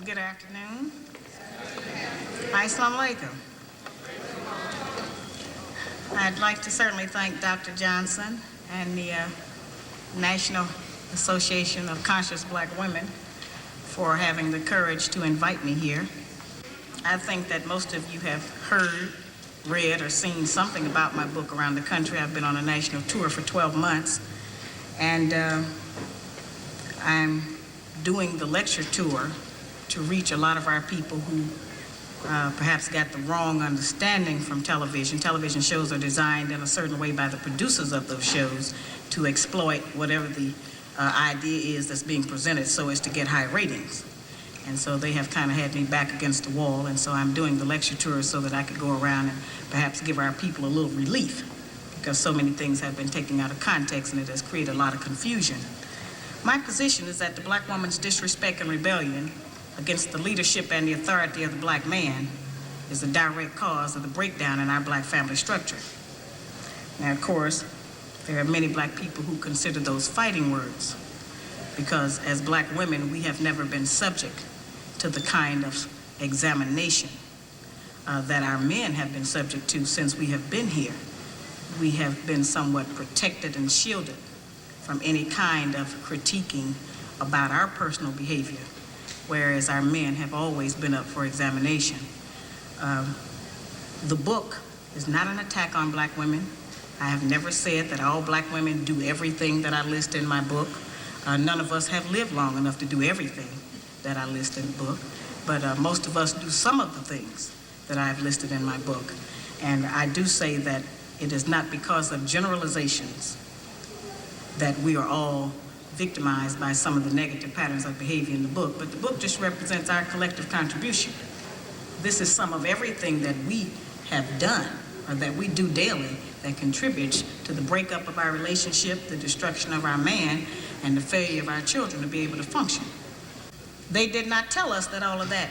Good afternoon. Assalamu alaikum. I'd like to certainly thank Dr. Johnson and the National Association of Conscious Black Women for having the courage to invite me here. I think that most of you have heard, read, or seen something about my book around the country. I've been on a national tour for 12 months, and I'm doing the lecture tour to reach a lot of our people who perhaps got the wrong understanding from television. Television shows are designed in a certain way by the producers of those shows to exploit whatever the idea is that's being presented so as to get high ratings. And so they have kind of had me back against the wall, and so I'm doing the lecture tour so that I could go around and perhaps give our people a little relief, because so many things have been taken out of context and it has created a lot of confusion. My position is that the black woman's disrespect and rebellion against the leadership and the authority of the black man is a direct cause of the breakdown in our black family structure. Now, of course, there are many black people who consider those fighting words, because as black women, we have never been subject to the kind of examination that our men have been subject to since we have been here. We have been somewhat protected and shielded from any kind of critiquing about our personal behavior, whereas our men have always been up for examination. The book is not an attack on black women. I have never said that all black women do everything that I list in my book. None of us have lived long enough to do everything that I list in the book, but most of us do some of the things that I've listed in my book. And I do say that it is not because of generalizations that we are all victimized by some of the negative patterns of behavior in the book, but the book just represents our collective contribution. This is some of everything that we have done, or that we do daily, that contributes to the breakup of our relationship, the destruction of our man, and the failure of our children to be able to function. They did not tell us that all of that,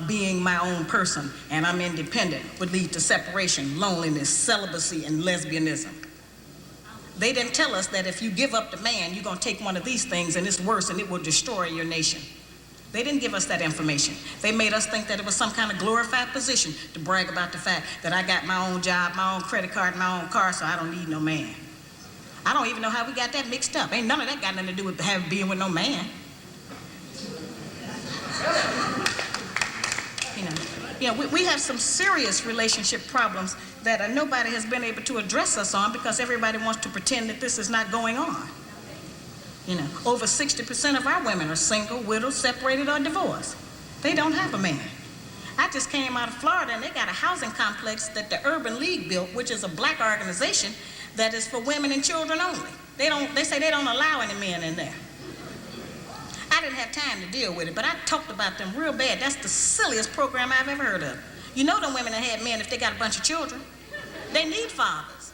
being my own person and I'm independent, would lead to separation, loneliness, celibacy, and lesbianism. They didn't tell us that if you give up the man, you're going to take one of these things and it's worse and it will destroy your nation. They didn't give us that information. They made us think that it was some kind of glorified position to brag about the fact that I got my own job, my own credit card, my own car, so I don't need no man. I don't even know how we got that mixed up. Ain't none of that got nothing to do with being with no man. We have some serious relationship problems that nobody has been able to address us on, because everybody wants to pretend that this is not going on. Over 60% of our women are single, widowed, separated, or divorced. They don't have a man. I just came out of Florida, and they got a housing complex that the Urban League built, which is a black organization that is for women and children only. They say they don't allow any men in there. I didn't have time to deal with it, but I talked about them real bad. That's the silliest program I've ever heard of. You know them women that had men if they got a bunch of children. They need fathers.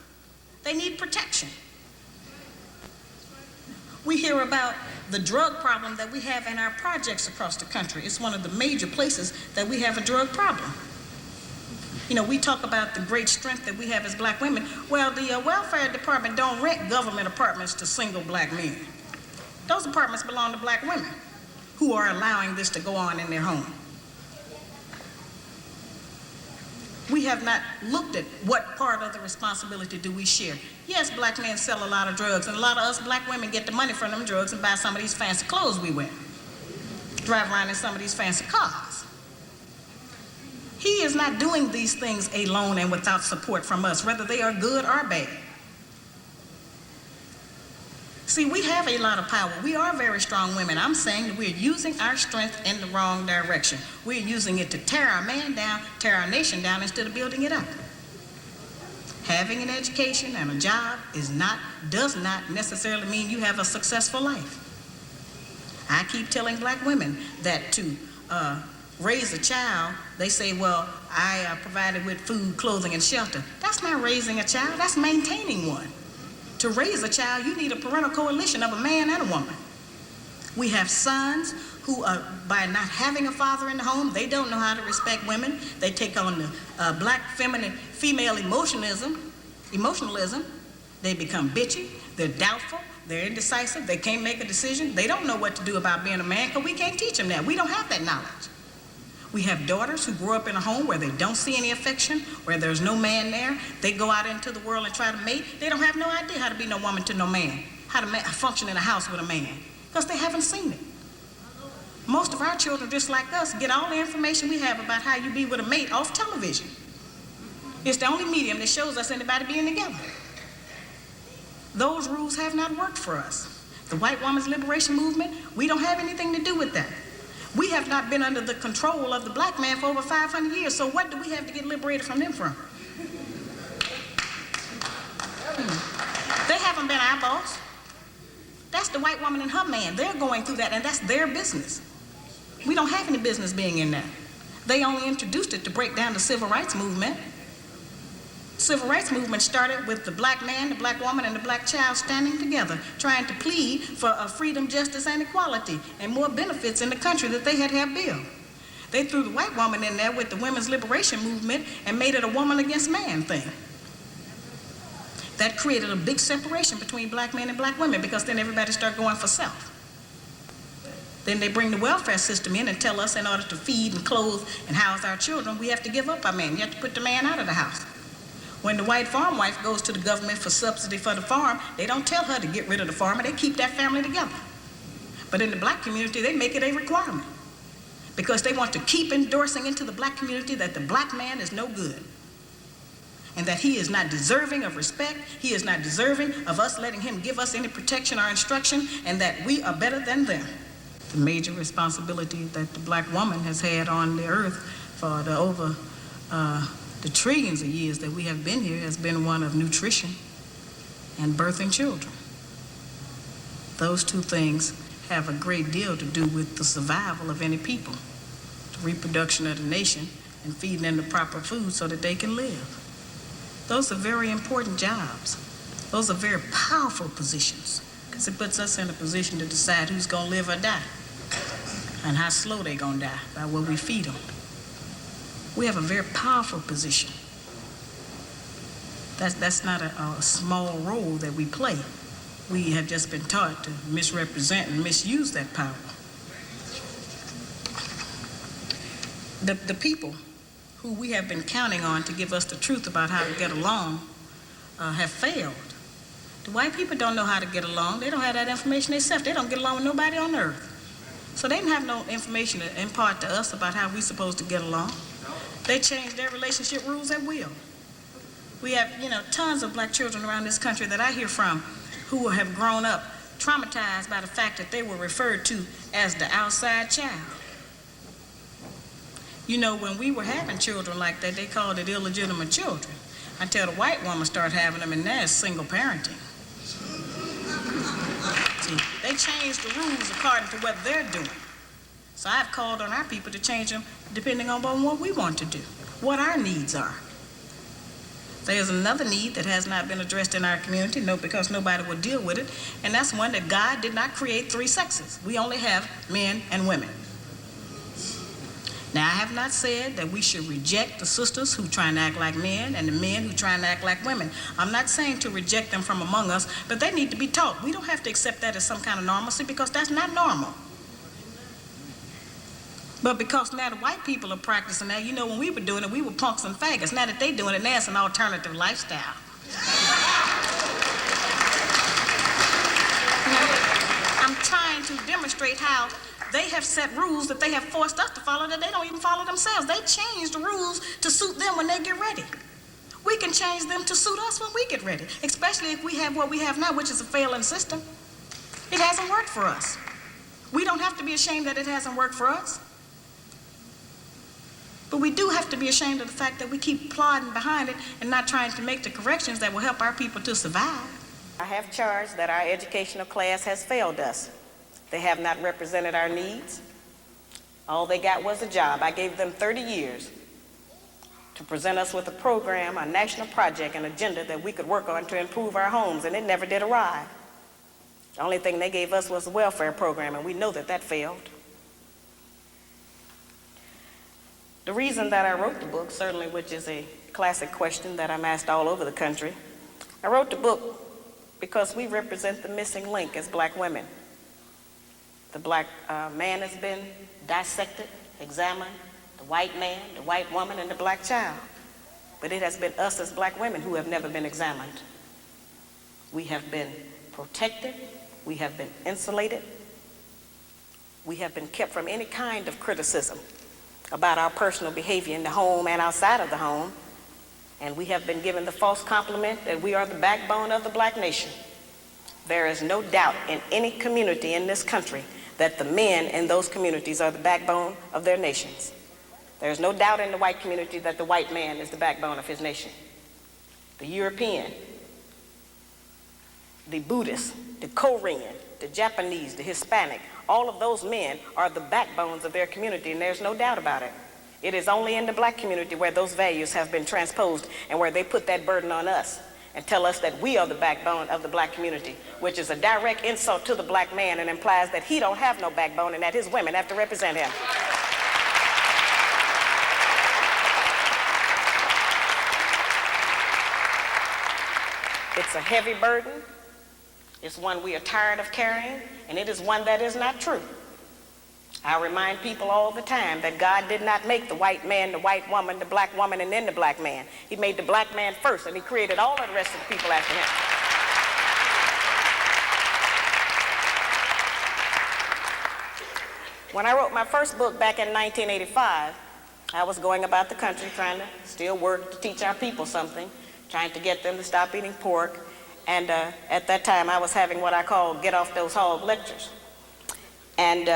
They need protection. We hear about the drug problem that we have in our projects across the country. It's one of the major places that we have a drug problem. We talk about the great strength that we have as black women. Well, the welfare department don't rent government apartments to single black men. Those apartments belong to black women who are allowing this to go on in their home. We have not looked at what part of the responsibility do we share. Yes, black men sell a lot of drugs, and a lot of us black women get the money from them drugs and buy some of these fancy clothes we wear, drive around in some of these fancy cars. He is not doing these things alone and without support from us, whether they are good or bad. See, we have a lot of power. We are very strong women. I'm saying that we're using our strength in the wrong direction. We're using it to tear our man down, tear our nation down, instead of building it up. Having an education and a job does not necessarily mean you have a successful life. I keep telling black women that to raise a child, they say, well, I provided with food, clothing, and shelter. That's not raising a child, that's maintaining one. To raise a child, you need a parental coalition of a man and a woman. We have sons who, by not having a father in the home, they don't know how to respect women. They take on the black female emotionalism. They become bitchy, they're doubtful, they're indecisive, they can't make a decision. They don't know what to do about being a man because we can't teach them that. We don't have that knowledge. We have daughters who grow up in a home where they don't see any affection, where there's no man there. They go out into the world and try to mate. They don't have no idea how to be no woman to no man, how to function in a house with a man, because they haven't seen it. Most of our children, just like us, get all the information we have about how you be with a mate off television. It's the only medium that shows us anybody being together. Those rules have not worked for us. The white woman's liberation movement, we don't have anything to do with that. We have not been under the control of the black man for over 500 years, so what do we have to get liberated from them from? They haven't been our boss. That's the white woman and her man. They're going through that, and that's their business. We don't have any business being in that. They only introduced it to break down the civil rights movement. Civil rights movement started with the black man, the black woman, and the black child standing together, trying to plead for freedom, justice, and equality, and more benefits in the country that they had built. They threw the white woman in there with the women's liberation movement and made it a woman against man thing. That created a big separation between black men and black women, because then everybody started going for self. Then they bring the welfare system in and tell us in order to feed and clothe and house our children, we have to give up our man. You have to put the man out of the house. When the white farm wife goes to the government for subsidy for the farm, they don't tell her to get rid of the farmer, they keep that family together. But in the black community, they make it a requirement, because they want to keep endorsing into the black community that the black man is no good, and that he is not deserving of respect, he is not deserving of us letting him give us any protection or instruction, and that we are better than them. The major responsibility that the black woman has had on the earth for the trillions of years that we have been here has been one of nutrition and birthing children. Those two things have a great deal to do with the survival of any people, the reproduction of the nation, and feeding them the proper food so that they can live. Those are very important jobs. Those are very powerful positions, because it puts us in a position to decide who's going to live or die, and how slow they're going to die by what we feed them. We have a very powerful position. That's not a small role that we play. We have just been taught to misrepresent and misuse that power. The people who we have been counting on to give us the truth about how to get along have failed. The white people don't know how to get along. They don't have that information themselves. They don't get along with nobody on earth. So they didn't have no information to impart to us about how we're supposed to get along. They changed their relationship rules at will. We have, tons of black children around this country that I hear from who have grown up traumatized by the fact that they were referred to as the outside child. When we were having children like that, they called it illegitimate children, until the white woman started having them, and now it's single parenting. See, they changed the rules according to what they're doing. So I've called on our people to change them depending on what we want to do, what our needs are. There's another need that has not been addressed in our community, because nobody will deal with it, and that's one that God did not create three sexes. We only have men and women. Now, I have not said that we should reject the sisters who try and act like men and the men who try and act like women. I'm not saying to reject them from among us, but they need to be taught. We don't have to accept that as some kind of normalcy, because that's not normal. But because now the white people are practicing that, when we were doing it, we were punks and faggots. Now that they're doing it, now it's an alternative lifestyle. I'm trying to demonstrate how they have set rules that they have forced us to follow that they don't even follow themselves. They change the rules to suit them when they get ready. We can change them to suit us when we get ready, especially if we have what we have now, which is a failing system. It hasn't worked for us. We don't have to be ashamed that it hasn't worked for us. But we do have to be ashamed of the fact that we keep plodding behind it and not trying to make the corrections that will help our people to survive. I have charged that our educational class has failed us. They have not represented our needs. All they got was a job. I gave them 30 years to present us with a program, a national project, an agenda that we could work on to improve our homes, and it never did arrive. The only thing they gave us was a welfare program, and we know that that failed. The reason that I wrote the book, certainly, which is a classic question that I'm asked all over the country, I wrote the book because we represent the missing link as black women. The black man has been dissected, examined, the white man, the white woman, and the black child. But it has been us as black women who have never been examined. We have been protected, we have been insulated, we have been kept from any kind of criticism about our personal behavior in the home and outside of the home, and we have been given the false compliment that we are the backbone of the black nation. There is no doubt in any community in this country that the men in those communities are the backbone of their nations. There is no doubt in the white community that the white man is the backbone of his nation. The European, the Buddhist, the Korean, the Japanese, the Hispanic, all of those men are the backbones of their community, and there's no doubt about it. It is only in the black community where those values have been transposed and where they put that burden on us and tell us that we are the backbone of the black community, which is a direct insult to the black man and implies that he don't have no backbone and that his women have to represent him. It's a heavy burden. It's one we are tired of carrying, and it is one that is not true. I remind people all the time that God did not make the white man, the white woman, the black woman, and then the black man. He made the black man first, and he created all of the rest of the people after him. When I wrote my first book back in 1985, I was going about the country trying to still work to teach our people something, trying to get them to stop eating pork. And at that time, I was having what I call get off those hog lectures. And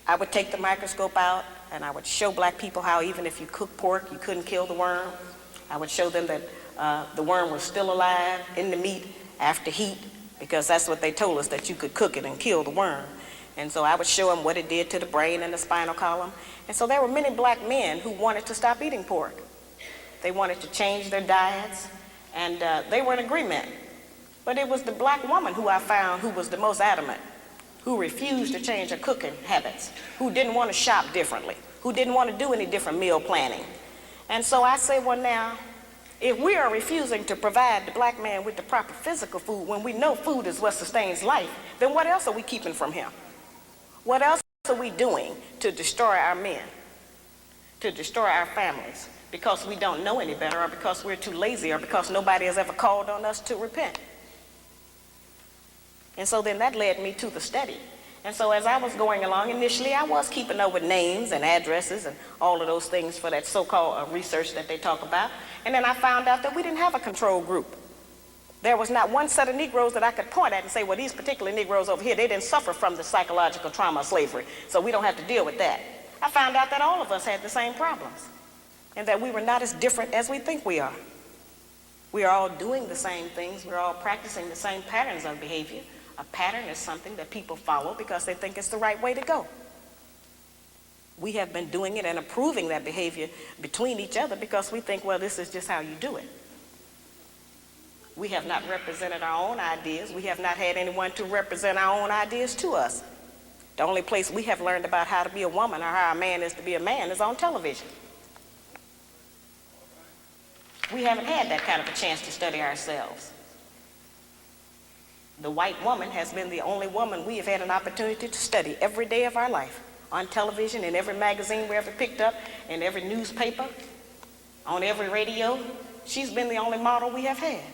I would take the microscope out and I would show black people how even if you cook pork, you couldn't kill the worm. I would show them that the worm was still alive in the meat after heat, because that's what they told us, that you could cook it and kill the worm. And so I would show them what it did to the brain and the spinal column. And so there were many black men who wanted to stop eating pork. They wanted to change their diets, and they were in agreement. But it was the black woman who I found who was the most adamant, who refused to change her cooking habits, who didn't want to shop differently, who didn't want to do any different meal planning. And so I say, well now, if we are refusing to provide the black man with the proper physical food when we know food is what sustains life, then what else are we keeping from him? What else are we doing to destroy our men, to destroy our families? Because we don't know any better, or because we're too lazy, or because nobody has ever called on us to repent. And so then that led me to the study. And so as I was going along, initially I was keeping up with names and addresses and all of those things for that so-called research that they talk about. And then I found out that we didn't have a control group. There was not one set of Negroes that I could point at and say, well, these particular Negroes over here, they didn't suffer from the psychological trauma of slavery, so we don't have to deal with that. I found out that all of us had the same problems, and that we were not as different as we think we are. We are all doing the same things. We're all practicing the same patterns of behavior. A pattern is something that people follow because they think it's the right way to go. We have been doing it and approving that behavior between each other because we think, well, this is just how you do it. We have not represented our own ideas. We have not had anyone to represent our own ideas to us. The only place we have learned about how to be a woman or how a man is to be a man is on television. We haven't had that kind of a chance to study ourselves. The white woman has been the only woman we have had an opportunity to study every day of our life, on television, in every magazine we ever picked up, in every newspaper, on every radio. She's been the only model we have had.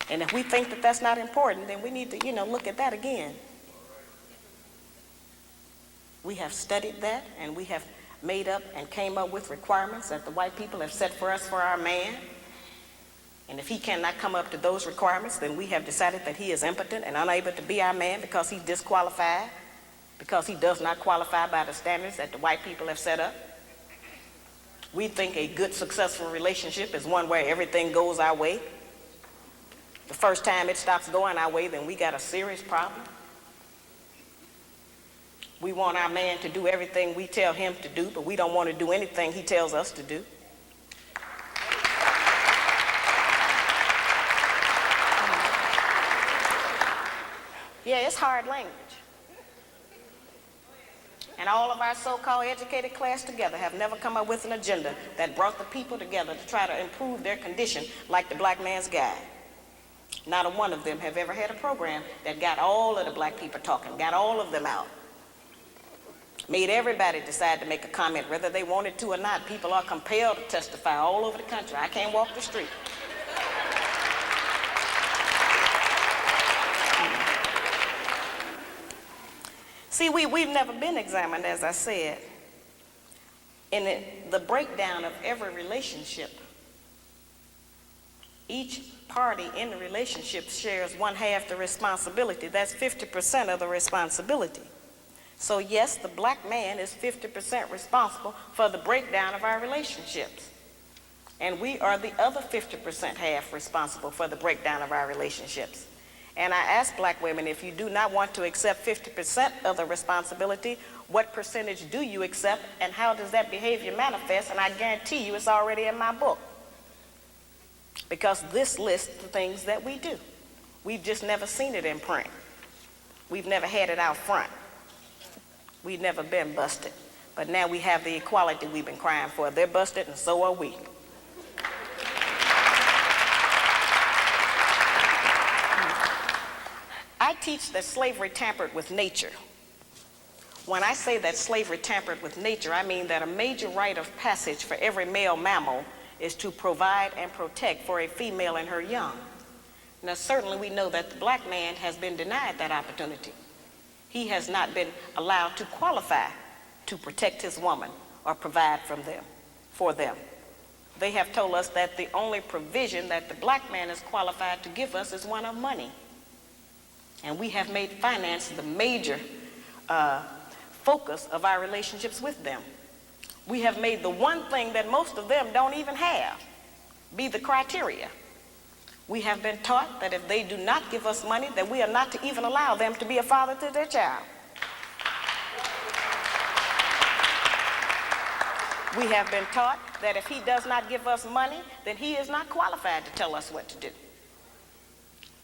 And if we think that that's not important, then we need to, look at that again. We have studied that, and we have made up and came up with requirements that the white people have set for us for our man. And if he cannot come up to those requirements, then we have decided that he is impotent and unable to be our man because he's disqualified, because he does not qualify by the standards that the white people have set up. We think a good, successful relationship is one where everything goes our way. The first time it stops going our way, then we got a serious problem. We want our man to do everything we tell him to do, but we don't want to do anything he tells us to do. Yeah, it's hard language. And all of our so-called educated class together have never come up with an agenda that brought the people together to try to improve their condition like the Black Man's Guide. Not a one of them have ever had a program that got all of the black people talking, got all of them out. Made everybody decide to make a comment, whether they wanted to or not. People are compelled to testify all over the country. I can't walk the street. See, we've never been examined, as I said. In the breakdown of every relationship, each party in the relationship shares 1/2 the responsibility. That's 50% of the responsibility. So yes, the black man is 50% responsible for the breakdown of our relationships. And we are the other 50% half responsible for the breakdown of our relationships. And I ask black women, if you do not want to accept 50% of the responsibility, what percentage do you accept, and how does that behavior manifest? And I guarantee you it's already in my book. Because this lists the things that we do. We've just never seen it in print. We've never had it out front. We've never been busted. But now we have the equality we've been crying for. They're busted and so are we. I teach that slavery tampered with nature. When I say that slavery tampered with nature, I mean that a major rite of passage for every male mammal is to provide and protect for a female and her young. Now, certainly we know that the black man has been denied that opportunity. He has not been allowed to qualify to protect his woman or provide for them. They have told us that the only provision that the black man is qualified to give us is one of money. And we have made finance the major focus of our relationships with them. We have made the one thing that most of them don't even have be the criteria. We have been taught that if they do not give us money, that we are not to even allow them to be a father to their child. We have been taught that if he does not give us money, then he is not qualified to tell us what to do.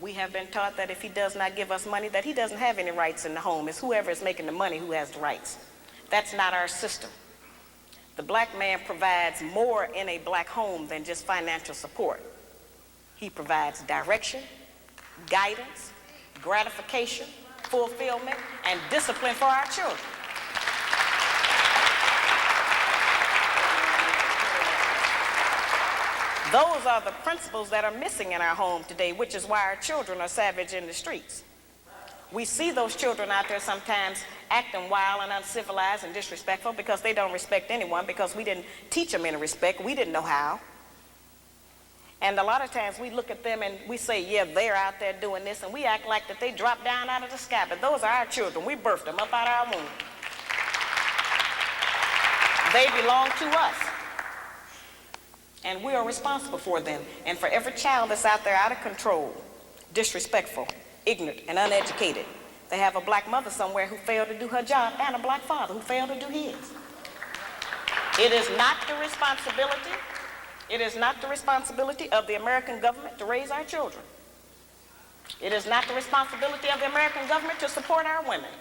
We have been taught that if he does not give us money, that he doesn't have any rights in the home. It's whoever is making the money who has the rights. That's not our system. The black man provides more in a black home than just financial support. He provides direction, guidance, gratification, fulfillment, and discipline for our children. Those are the principles that are missing in our home today, which is why our children are savage in the streets. We see those children out there sometimes acting wild and uncivilized and disrespectful because they don't respect anyone, because we didn't teach them any respect. We didn't know how. And a lot of times we look at them and we say, yeah, they're out there doing this, and we act like that they dropped down out of the sky. But those are our children. We birthed them up out of our womb. They belong to us. And we are responsible for them. And for every child that's out there out of control, disrespectful, ignorant, and uneducated, they have a black mother somewhere who failed to do her job, and a black father who failed to do his. It is not the responsibility of the American government to raise our children. It is not the responsibility of the American government to support our women.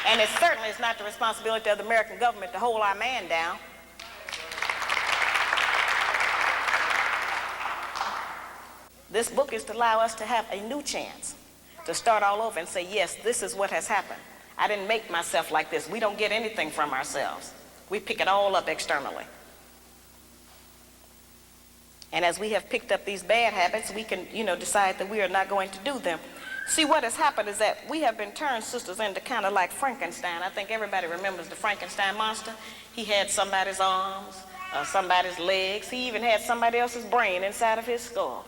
And it certainly is not the responsibility of the American government to hold our man down. This book is to allow us to have a new chance to start all over and say, yes, this is what has happened. I didn't make myself like this. We don't get anything from ourselves. We pick it all up externally. And as we have picked up these bad habits, we can, decide that we are not going to do them. See, what has happened is that we have been turned, sisters, into kind of like Frankenstein. I think everybody remembers the Frankenstein monster. He had somebody's arms, somebody's legs. He even had somebody else's brain inside of his skull.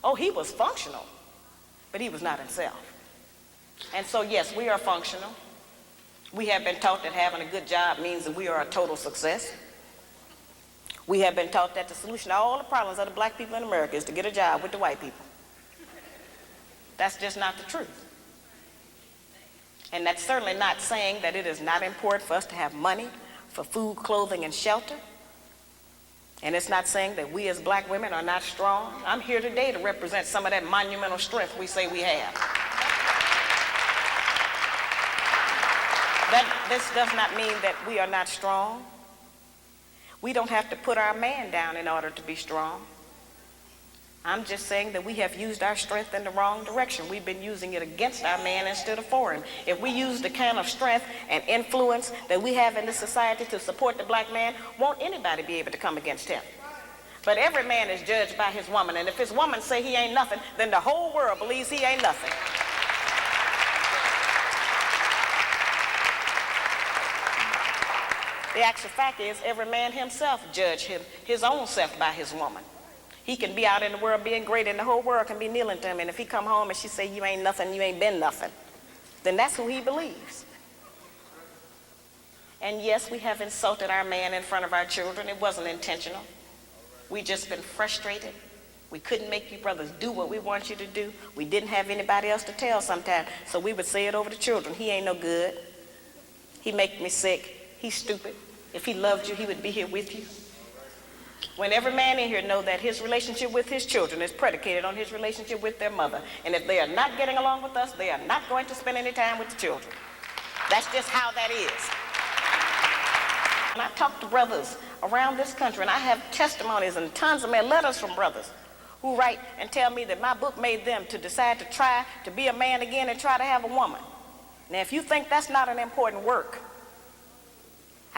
Oh, he was functional, but he was not himself. And so, yes, we are functional. We have been taught that having a good job means that we are a total success. We have been taught that the solution to all the problems of the black people in America is to get a job with the white people. That's just not the truth. And that's certainly not saying that it is not important for us to have money for food, clothing, and shelter. And it's not saying that we as black women are not strong. I'm here today to represent some of that monumental strength we say we have. This does not mean that we are not strong. We don't have to put our man down in order to be strong. I'm just saying that we have used our strength in the wrong direction. We've been using it against our man instead of for him. If we use the kind of strength and influence that we have in this society to support the black man, won't anybody be able to come against him? But every man is judged by his woman, and if his woman say he ain't nothing, then the whole world believes he ain't nothing. The actual fact is, every man himself judge his own self by his woman. He can be out in the world being great, and the whole world can be kneeling to him, and if he come home and she say, you ain't nothing, you ain't been nothing, then that's who he believes. And yes, we have insulted our man in front of our children. It wasn't intentional. We just been frustrated. We couldn't make you brothers do what we want you to do. We didn't have anybody else to tell sometimes, so we would say it over the children. He ain't no good. He make me sick. He's stupid. If he loved you, he would be here with you. When every man in here know that his relationship with his children is predicated on his relationship with their mother, and if they are not getting along with us, they are not going to spend any time with the children. That's just how that is. And I talk to brothers around this country, and I have testimonies and tons of letters from brothers who write and tell me that my book made them to decide to try to be a man again and try to have a woman. Now, if you think that's not an important work,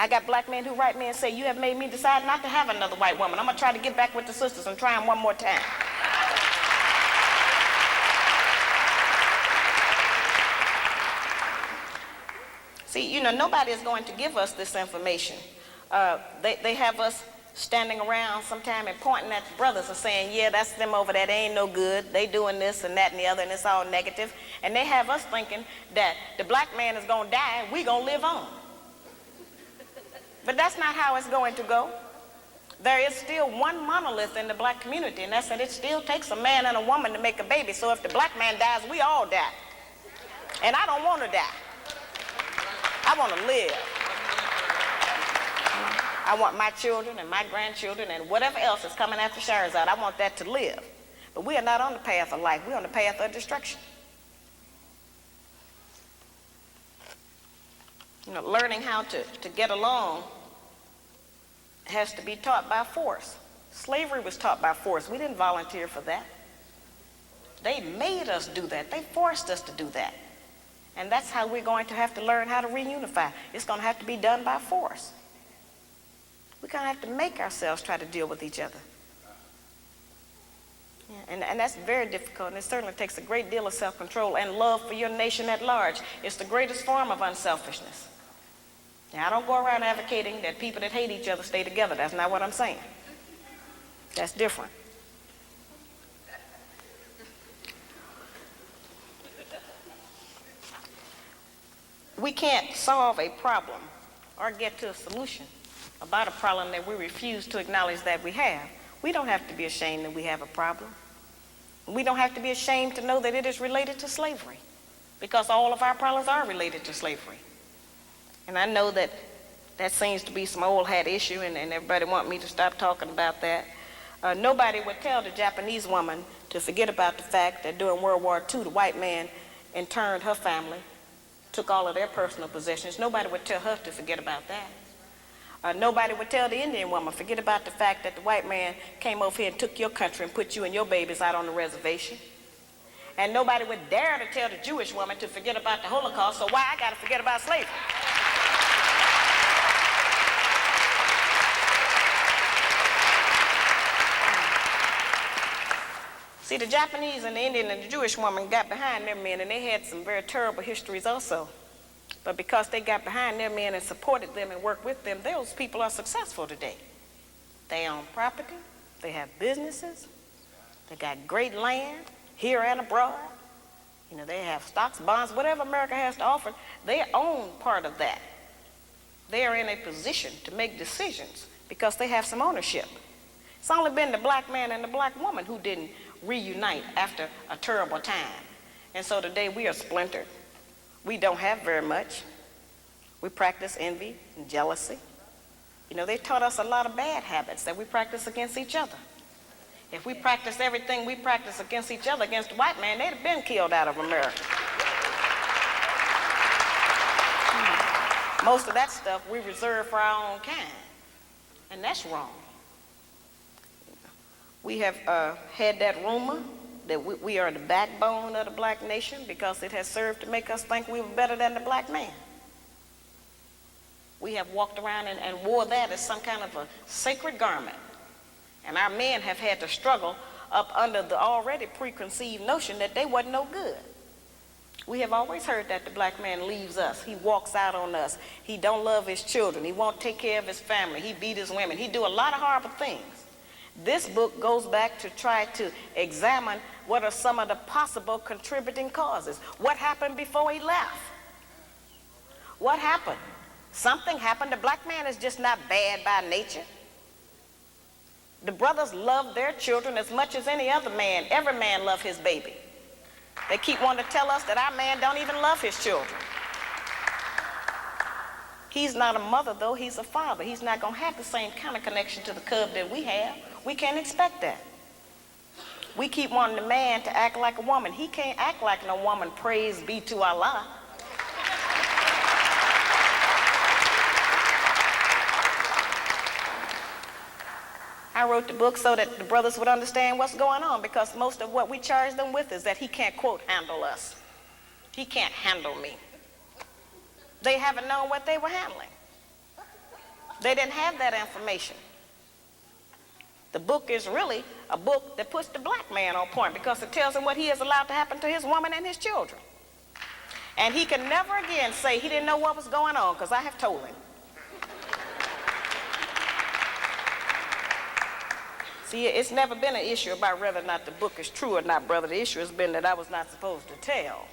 I got black men who write me and say, you have made me decide not to have another white woman. I'm going to try to get back with the sisters and try them one more time. See, you know, nobody is going to give us this information. They have us standing around sometime and pointing at the brothers and saying, yeah, that's them over there. They ain't no good. They doing this and that and the other, and it's all negative. And they have us thinking that the black man is going to die and we going to live on. But that's not how it's going to go. There is still one monolith in the black community, and that's that it still takes a man and a woman to make a baby. So if the black man dies, we all die. And I don't want to die. I want to live. I want my children and my grandchildren and whatever else is coming after Shaharaz, I want that to live. But we are not on the path of life. We're on the path of destruction. You know, learning how to get along has to be taught by force. Slavery was taught by force. We didn't volunteer for that. They made us do that. They forced us to do that. And that's how we're going to have to learn how to reunify. It's going to have to be done by force. We're going to have to make ourselves try to deal with each other. Yeah, and that's very difficult, and it certainly takes a great deal of self-control and love for your nation at large. It's the greatest form of unselfishness. Now, I don't go around advocating that people that hate each other stay together. That's not what I'm saying. That's different. We can't solve a problem or get to a solution about a problem that we refuse to acknowledge that we have. We don't have to be ashamed that we have a problem. We don't have to be ashamed to know that it is related to slavery, because all of our problems are related to slavery. And I know that that seems to be some old hat issue, and everybody want me to stop talking about that. Nobody would tell the Japanese woman to forget about the fact that during World War II, the white man interned her family, took all of their personal possessions. Nobody would tell her to forget about that. Nobody would tell the Indian woman, forget about the fact that the white man came over here and took your country and put you and your babies out on the reservation. And nobody would dare to tell the Jewish woman to forget about the Holocaust, so why I got to forget about slavery? See, the Japanese and the Indian and the Jewish woman got behind their men, and they had some very terrible histories also. But because they got behind their men and supported them and worked with them, those people are successful today. They own property, they have businesses, they got great land here and abroad. You know, they have stocks, bonds, whatever America has to offer, they own part of that. They are in a position to make decisions because they have some ownership. It's only been the black man and the black woman who didn't reunite after a terrible time. And so today we are splintered. We don't have very much. We practice envy and jealousy. You know, they taught us a lot of bad habits that we practice against each other. If we practice everything we practice against each other, against the white man, they'd have been killed out of America. Most of that stuff we reserve for our own kind, and that's wrong. We have had that rumor that we are the backbone of the black nation because it has served to make us think we were better than the black man. We have walked around and wore that as some kind of a sacred garment. And our men have had to struggle up under the already preconceived notion that they wasn't no good. We have always heard that the black man leaves us. He walks out on us. He don't love his children. He won't take care of his family. He beat his women. He do a lot of horrible things. This book goes back to try to examine what are some of the possible contributing causes. What happened before he left? What happened? Something happened. The black man is just not bad by nature. The brothers love their children as much as any other man. Every man loves his baby. They keep wanting to tell us that our man don't even love his children. He's not a mother, though. He's a father. He's not going to have the same kind of connection to the cub that we have. We can't expect that. We keep wanting the man to act like a woman. He can't act like no woman, praise be to Allah. I wrote the book so that the brothers would understand what's going on, because most of what we charge them with is that he can't, quote, handle us. He can't handle me. They haven't known what they were handling. They didn't have that information. The book is really a book that puts the black man on point, because it tells him what he has allowed to happen to his woman and his children. And he can never again say he didn't know what was going on, because I have told him. See, it's never been an issue about whether or not the book is true or not, brother. The issue has been that I was not supposed to tell.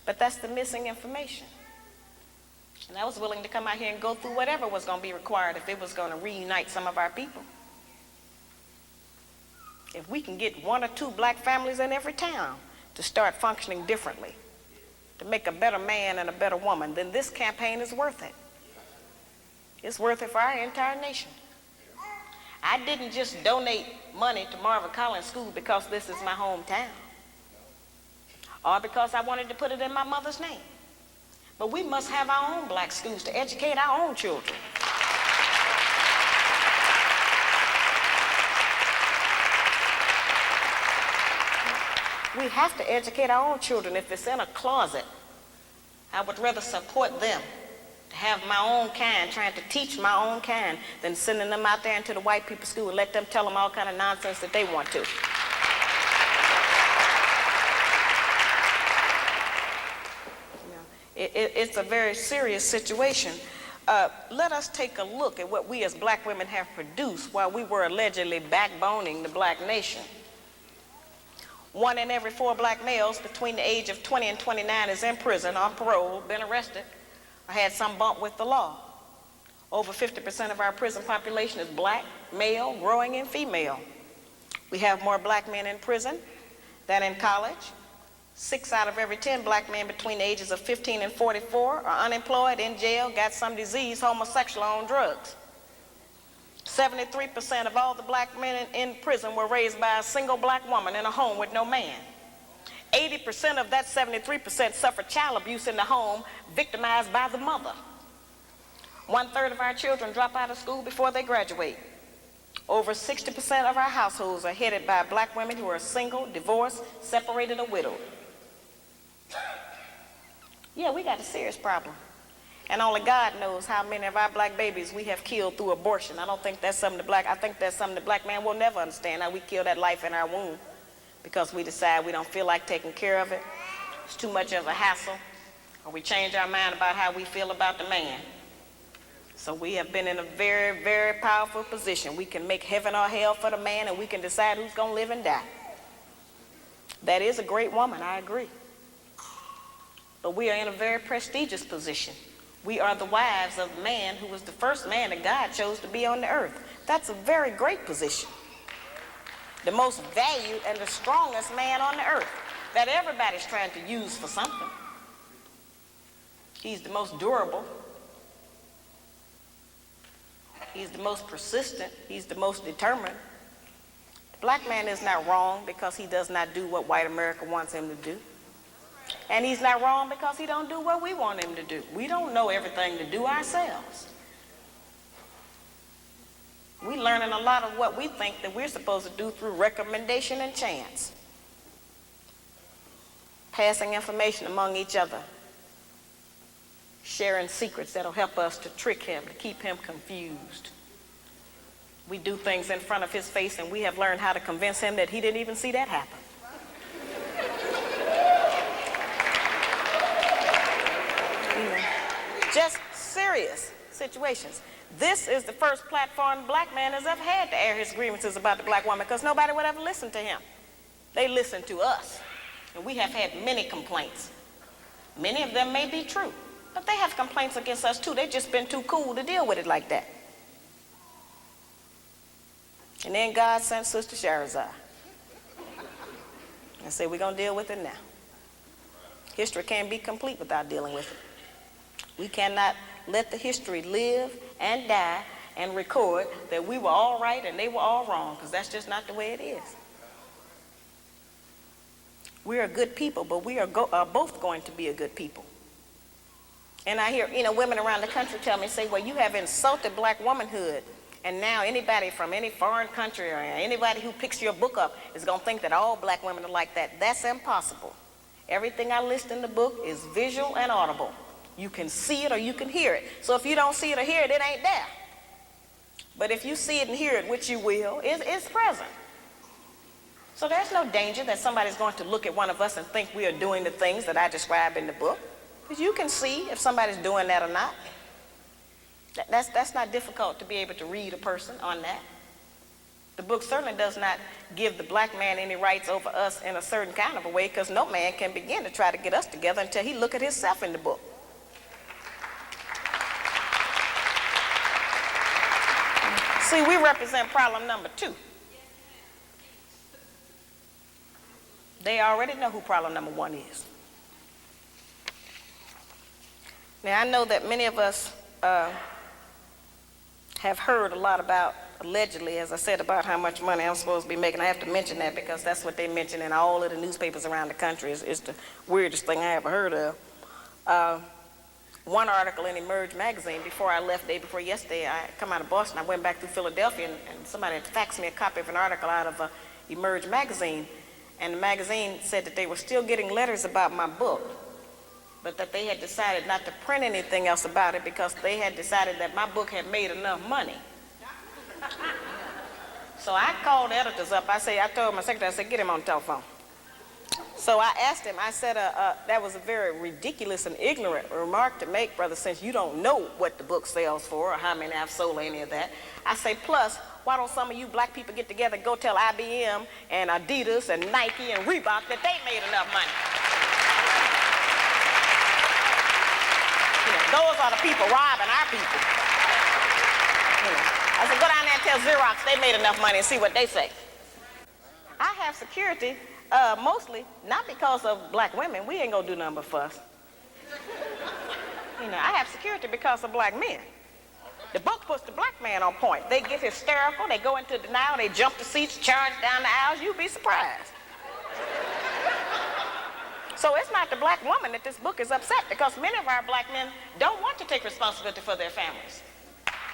But that's the missing information. And I was willing to come out here and go through whatever was going to be required if it was going to reunite some of our people. If we can get 1 or 2 black families in every town to start functioning differently, to make a better man and a better woman, then this campaign is worth it. It's worth it for our entire nation. I didn't just donate money to Marvin Collins School because this is my hometown, or because I wanted to put it in my mother's name. But we must have our own black schools to educate our own children. We have to educate our own children. If it's in a closet, I would rather support them, to have my own kind, trying to teach my own kind, than sending them out there into the white people's school and let them tell them all kind of nonsense that they want to. It's a very serious situation. Let us take a look at what we as black women have produced while we were allegedly backboning the black nation. 1 in every 4 black males between the age of 20 and 29 is in prison, on parole, been arrested, or had some bump with the law. Over 50% of our prison population is black, male, growing, and female. We have more black men in prison than in college. 6 out of every 10 black men between the ages of 15 and 44 are unemployed, in jail, got some disease, homosexual, on drugs. 73% of all the black men in prison were raised by a single black woman in a home with no man. 80% of that 73% suffered child abuse in the home, victimized by the mother. 1/3 of our children drop out of school before they graduate. Over 60% of our households are headed by black women who are single, divorced, separated, or widowed. Yeah, we got a serious problem. And only God knows how many of our black babies we have killed through abortion. I think that's something the black man will never understand, how we kill that life in our womb because we decide we don't feel like taking care of it. It's too much of a hassle. Or we change our mind about how we feel about the man. So we have been in a very, very powerful position. We can make heaven or hell for the man, and we can decide who's going to live and die. That is a great woman, I agree. But we are in a very prestigious position. We are the wives of the man who was the first man that God chose to be on the earth. That's a very great position. The most valued and the strongest man on the earth that everybody's trying to use for something. He's the most durable. He's the most persistent. He's the most determined. The black man is not wrong because he does not do what white America wants him to do. And he's not wrong because he don't do what we want him to do. We don't know everything to do ourselves. We learning a lot of what we think that we're supposed to do through recommendation and chance. Passing information among each other. Sharing secrets that'll help us to trick him, to keep him confused. We do things in front of his face, and we have learned how to convince him that he didn't even see that happen. Just serious situations. This is the first platform the black man has ever had to air his grievances about the black woman, because nobody would ever listen to him. They listen to us. And we have had many complaints. Many of them may be true, but they have complaints against us too. They've just been too cool to deal with it like that. And then God sent Sister Shaharaz Ali and said, we're going to deal with it now. History can't be complete without dealing with it. We cannot let the history live and die and record that we were all right and they were all wrong, because that's just not the way it is. We are good people, but we are both going to be a good people. And I hear, women around the country tell me, say, well, you have insulted black womanhood, and now anybody from any foreign country or anybody who picks your book up is going to think that all black women are like that. That's impossible. Everything I list in the book is visual and audible. You can see it or you can hear it. So if you don't see it or hear it, it ain't there. But if you see it and hear it, which you will, it's present. So there's no danger that somebody's going to look at one of us and think we are doing the things that I describe in the book. Because you can see if somebody's doing that or not. That's not difficult to be able to read a person on that. The book certainly does not give the black man any rights over us in a certain kind of a way, because no man can begin to try to get us together until he look at himself in the book. See, we represent problem number 2. They already know who problem number 1 is. Now, I know that many of us have heard a lot about, allegedly, as I said, about how much money I'm supposed to be making. I have to mention that because that's what they mention in all of the newspapers around the country. It's the weirdest thing I ever heard of. One article in Emerge magazine, before I left, day before yesterday, I come out of Boston, I went back through Philadelphia, and somebody had faxed me a copy of an article out of Emerge magazine, and the magazine said that they were still getting letters about my book, but that they had decided not to print anything else about it because they had decided that my book had made enough money. So I called the editors up. I told my secretary, I said, get him on the telephone. So I asked him, I said, that was a very ridiculous and ignorant remark to make, brother, since you don't know what the book sells for or how many I've sold or any of that. I say, plus, why don't some of you black people get together and go tell IBM and Adidas and Nike and Reebok that they made enough money? Those are the people robbing our people. I said, go down there and tell Xerox they made enough money and see what they say. I have security. Mostly not because of black women. We ain't gonna do nothing but fuss. I have security because of black men. The book puts the black man on point. They get hysterical, they go into denial, they jump the seats, charge down the aisles. You'd be surprised. So it's not the black woman that this book is upset, because many of our black men don't want to take responsibility for their families.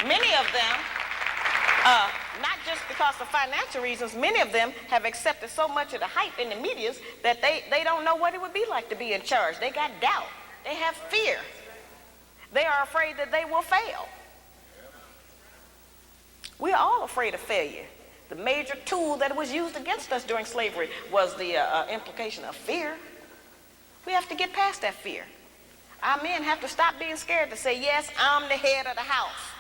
Many of them, not just because of financial reasons, many of them have accepted so much of the hype in the media that they don't know what it would be like to be in charge. They got doubt. They have fear. They are afraid that they will fail. We're all afraid of failure. The major tool that was used against us during slavery was the implication of fear. We have to get past that fear. Our men have to stop being scared to say, yes, I'm the head of the house.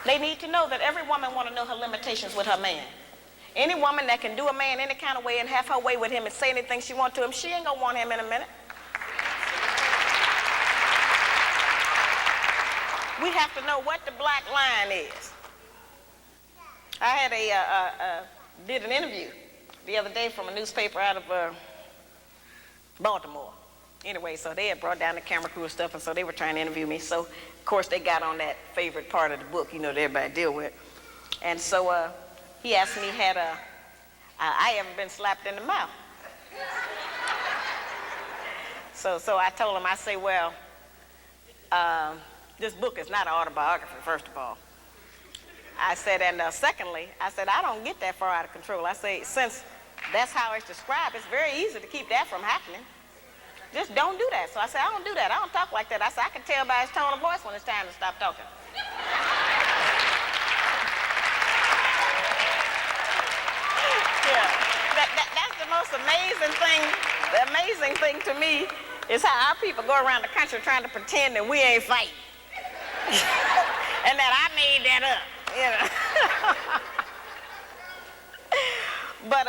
They need to know that every woman wants to know her limitations with her man. Any woman that can do a man any kind of way and have her way with him and say anything she wants to him, she ain't gonna want him in a minute. We have to know what the black line is. I had did an interview the other day from a newspaper out of Baltimore. Anyway, so they had brought down the camera crew and stuff, and so they were trying to interview me. So, of course, they got on that favorite part of the book, that everybody deal with. And so he asked me, I ever been slapped in the mouth? So I told him, I say, well, This book is not an autobiography, first of all. I said, and secondly, I said, I don't get that far out of control. I say, since that's how it's described, it's very easy to keep that from happening. Just don't do that. So I said, I don't do that. I don't talk like that. I said, I can tell by his tone of voice when it's time to stop talking. Yeah, that's the most amazing thing. The amazing thing to me is how our people go around the country trying to pretend that we ain't fighting. And that I made that up, you know. But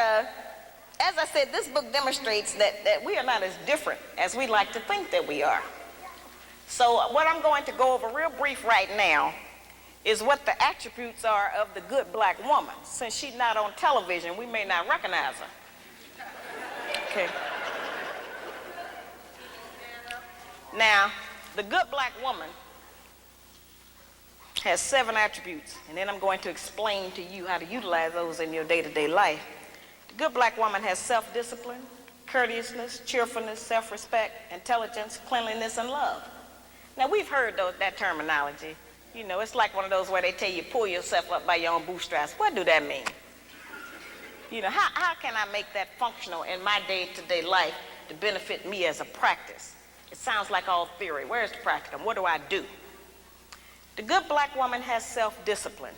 as I said, this book demonstrates that we are not as different as we like to think that we are. So what I'm going to go over real brief right now is what the attributes are of the good black woman. Since she's not on television, we may not recognize her. Okay. Now, the good black woman has 7 attributes, and then I'm going to explain to you how to utilize those in your day-to-day life. The good black woman has self-discipline, courteousness, cheerfulness, self-respect, intelligence, cleanliness, and love. Now, we've heard that terminology. You know, it's like one of those where they tell you pull yourself up by your own bootstraps. What do that mean? You know, how can I make that functional in my day-to-day life to benefit me as a practice? It sounds like all theory. Where's the practicum? What do I do? The good black woman has self-discipline.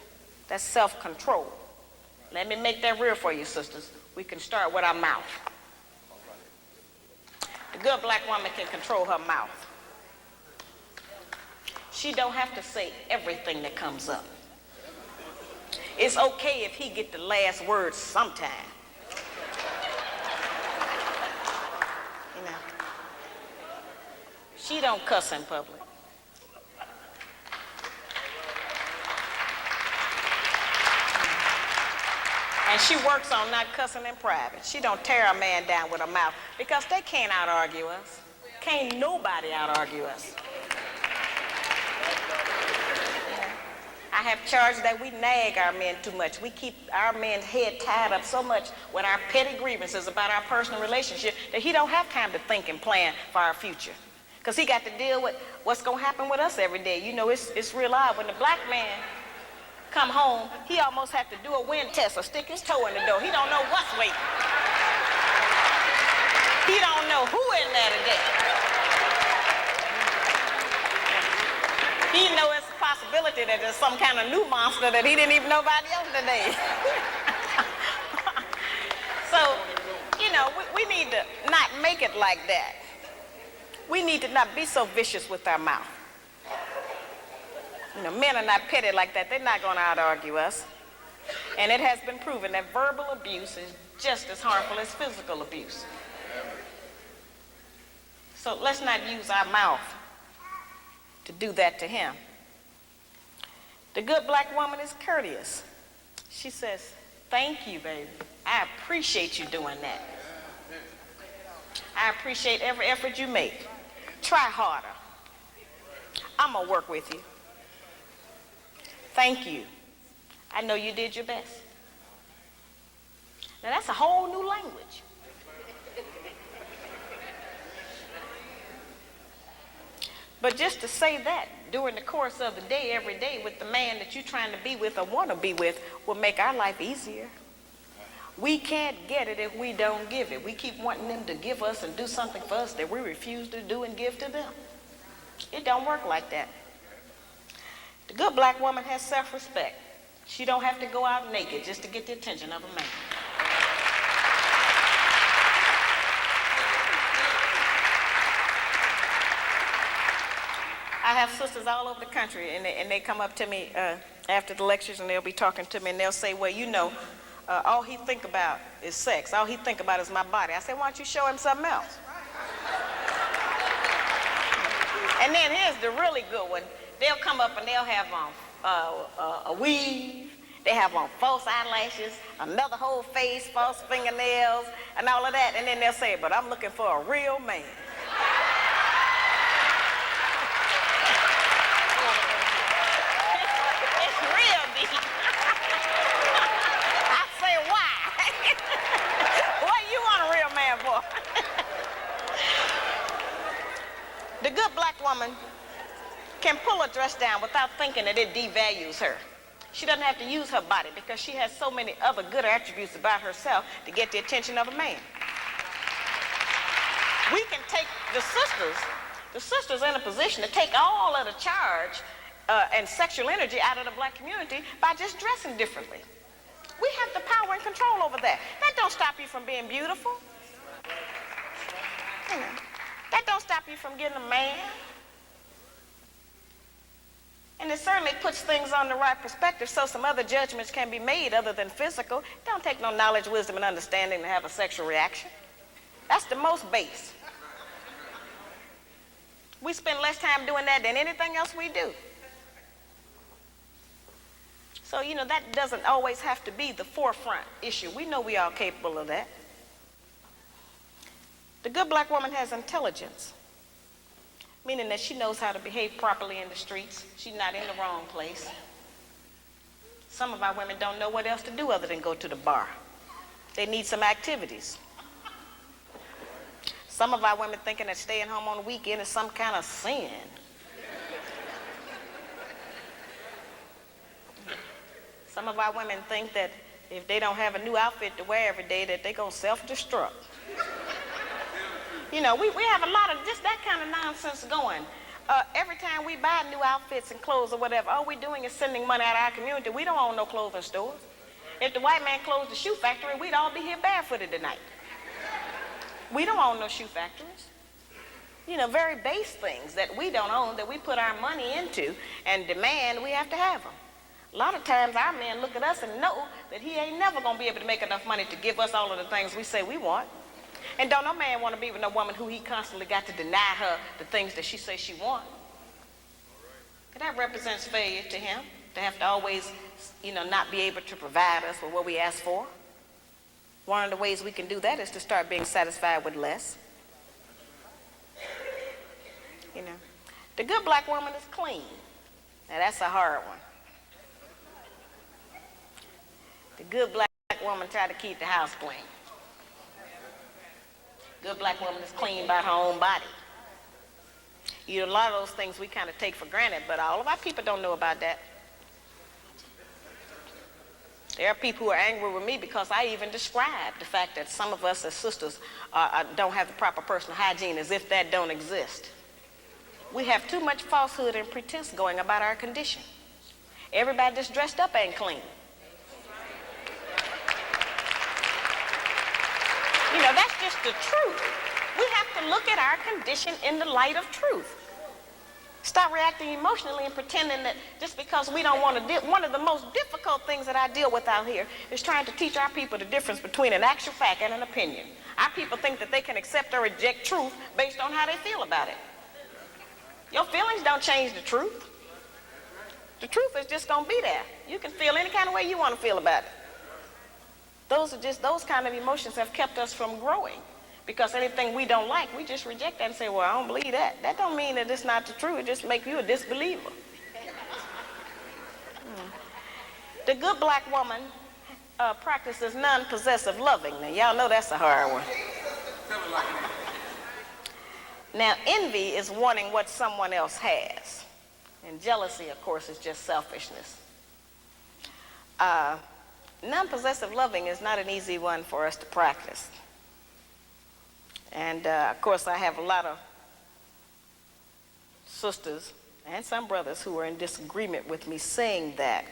That's self-control. Let me make that real for you, sisters. We can start with our mouth. The good black woman can control her mouth. She don't have to say everything that comes up. It's okay if he get the last word sometime. You know, she don't cuss in public. And she works on not cussing in private. She don't tear a man down with her mouth because they can't out-argue us. Can't nobody out-argue us. I have charged that we nag our men too much. We keep our men's head tied up so much with our petty grievances about our personal relationship that he don't have time to think and plan for our future. Because he got to deal with what's going to happen with us every day. You know, it's real odd. When the black man come home, he almost have to do a wind test or stick his toe in the door. He don't know what's waiting. He don't know who in there today. He know it's a possibility that there's some kind of new monster that he didn't even know about yesterday. So, you know, we need to not make it like that. We need to not be so vicious with our mouth. You know, men are not petty like that. They're not going to out-argue us. And it has been proven that verbal abuse is just as harmful as physical abuse. So let's not use our mouth to do that to him. The good black woman is courteous. She says, thank you, baby. I appreciate you doing that. I appreciate every effort you make. Try harder. I'm going to work with you. Thank you. I know you did your best. Now that's a whole new language. But just to say that during the course of the day, every day, with the man that you're trying to be with or want to be with will make our life easier. We can't get it if we don't give it. We keep wanting them to give us and do something for us that we refuse to do and give to them. It don't work like that. The good black woman has self-respect. She don't have to go out naked just to get the attention of a man. I have sisters all over the country, and they come up to me after the lectures, and they'll be talking to me, and they'll say, well, you know, all he think about is sex. All he think about is my body. I say, why don't you show him something else? And then here's the really good one. They'll come up and they'll have on a weave. They have on false eyelashes, another whole face, false fingernails, and all of that. And then they'll say, but I'm looking for a real man. It's real deep. I say, why? What you want a real man for? The good black woman can pull a dress down without thinking that it devalues her. She doesn't have to use her body because she has so many other good attributes about herself to get the attention of a man. We can take the sisters in a position to take all of the charge and sexual energy out of the black community by just dressing differently. We have the power and control over that. That don't stop you from being beautiful. You know, that don't stop you from getting a man. And it certainly puts things on the right perspective so some other judgments can be made other than physical. It don't take no knowledge, wisdom, and understanding to have a sexual reaction. That's the most base. We spend less time doing that than anything else we do. So, you know, that doesn't always have to be the forefront issue. We know we are capable of that. The good black woman has intelligence, meaning that she knows how to behave properly in the streets. She's not in the wrong place. Some of our women don't know what else to do other than go to the bar. They need some activities. Some of our women thinking that staying home on the weekend is some kind of sin. Some of our women think that if they don't have a new outfit to wear every day, that they're going to self-destruct. You know, we have a lot of just that kind of nonsense going. Every time we buy new outfits and clothes or whatever, all we're doing is sending money out of our community. We don't own no clothing stores. If the white man closed the shoe factory, we'd all be here barefooted tonight. We don't own no shoe factories. You know, very base things that we don't own, that we put our money into and demand we have to have them. A lot of times our men look at us and know that he ain't never going to be able to make enough money to give us all of the things we say we want. And don't no man want to be with no woman who he constantly got to deny her the things that she says she wants. And that represents failure to him, to have to always, you know, not be able to provide us with what we ask for. One of the ways we can do that is to start being satisfied with less. You know, the good black woman is clean. Now that's a hard one. The good black woman try to keep the house clean. Good black woman is clean by her own body. You know, a lot of those things we kind of take for granted, but all of our people don't know about that. There are people who are angry with me because I even described the fact that some of us as sisters don't have the proper personal hygiene, as if that don't exist. We have too much falsehood and pretense going about our condition. Everybody that's dressed up ain't clean. You know, that's just the truth. We have to look at our condition in the light of truth. Stop reacting emotionally and pretending that just because we don't want to deal. One of the most difficult things that I deal with out here is trying to teach our people the difference between an actual fact and an opinion. Our people think that they can accept or reject truth based on how they feel about it. Your feelings don't change the truth. The truth is just going to be there. You can feel any kind of way you want to feel about it. Those kind of emotions have kept us from growing, because anything we don't like, we just reject that and say, well, I don't believe that. That don't mean that it's not the truth. It just makes you a disbeliever. The good black woman practices non-possessive loving. Now, y'all know that's a hard one. Now, envy is wanting what someone else has. And jealousy, of course, is just selfishness. Non-possessive loving is not an easy one for us to practice. And, of course, I have a lot of sisters and some brothers who are in disagreement with me saying that.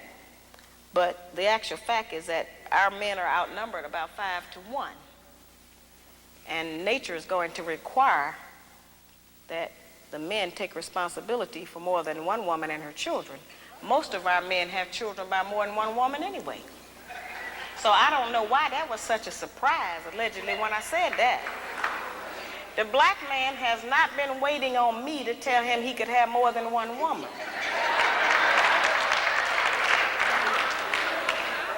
But the actual fact is that our men are outnumbered about 5 to 1. And nature is going to require that the men take responsibility for more than one woman and her children. Most of our men have children by more than one woman anyway. So I don't know why that was such a surprise, allegedly, when I said that. The black man has not been waiting on me to tell him he could have more than one woman.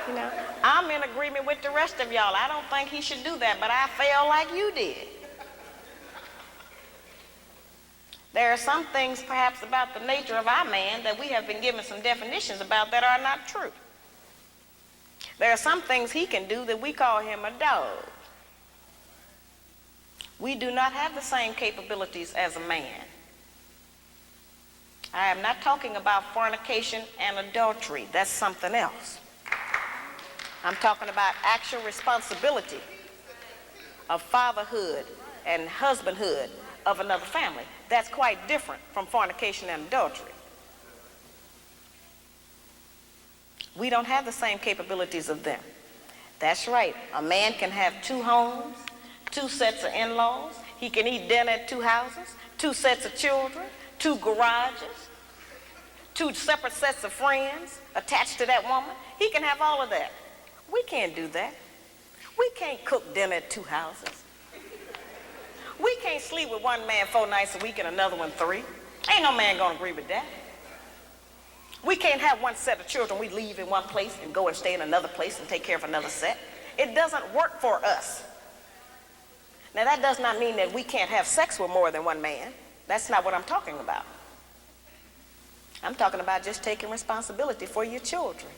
You know, I'm in agreement with the rest of y'all. I don't think he should do that, but I feel like you did. There are some things perhaps about the nature of our man that we have been given some definitions about that are not true. There are some things he can do that we call him a dog. We do not have the same capabilities as a man. I am not talking about fornication and adultery. That's something else. I'm talking about actual responsibility of fatherhood and husbandhood of another family. That's quite different from fornication and adultery. We don't have the same capabilities of them. That's right. A man can have 2 homes, 2 sets of in-laws. He can eat dinner at 2 houses, 2 sets of children, 2 garages, 2 separate sets of friends attached to that woman. He can have all of that. We can't do that. We can't cook dinner at 2 houses. We can't sleep with one man 4 nights a week and another one 3. Ain't no man gonna agree with that. We can't have one set of children we leave in one place and go and stay in another place and take care of another set. It doesn't work for us. Now that does not mean that we can't have sex with more than one man. That's not what I'm talking about. I'm talking about just taking responsibility for your children.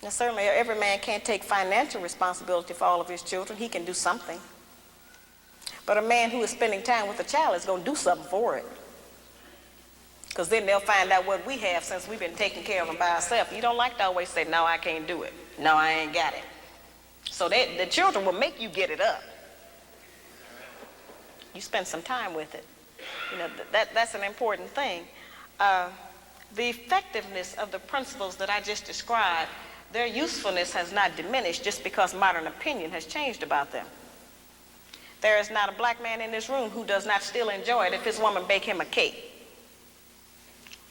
Now certainly every man can't take financial responsibility for all of his children. He can do something. But a man who is spending time with a child is going to do something for it. Because then they'll find out what we have since we've been taking care of them by ourselves. You don't like to always say, no, I can't do it. No, I ain't got it. So the children will make you get it up. You spend some time with it. You know, that's an important thing. The effectiveness of the principles that I just described, their usefulness has not diminished just because modern opinion has changed about them. There is not a black man in this room who does not still enjoy it if his woman bake him a cake.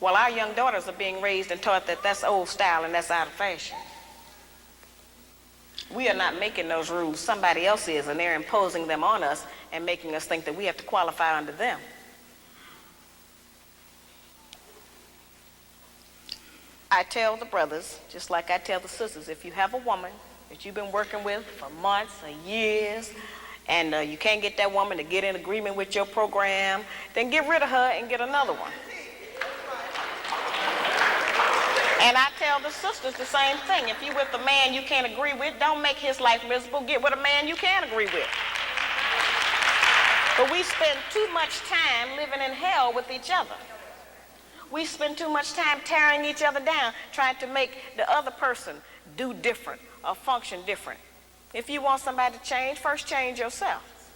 Well, our young daughters are being raised and taught that that's old style and that's out of fashion. We are not making those rules. Somebody else is, and they're imposing them on us and making us think that we have to qualify under them. I tell the brothers, just like I tell the sisters, if you have a woman that you've been working with for months or years, and you can't get that woman to get in agreement with your program, then get rid of her and get another one. And I tell the sisters the same thing. If you're with a man you can't agree with, don't make his life miserable. Get with a man you can agree with. But we spend too much time living in hell with each other. We spend too much time tearing each other down, trying to make the other person do different or function different. If you want somebody to change, first change yourself.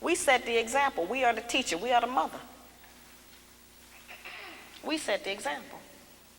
We set the example. We are the teacher. We are the mother. We set the example.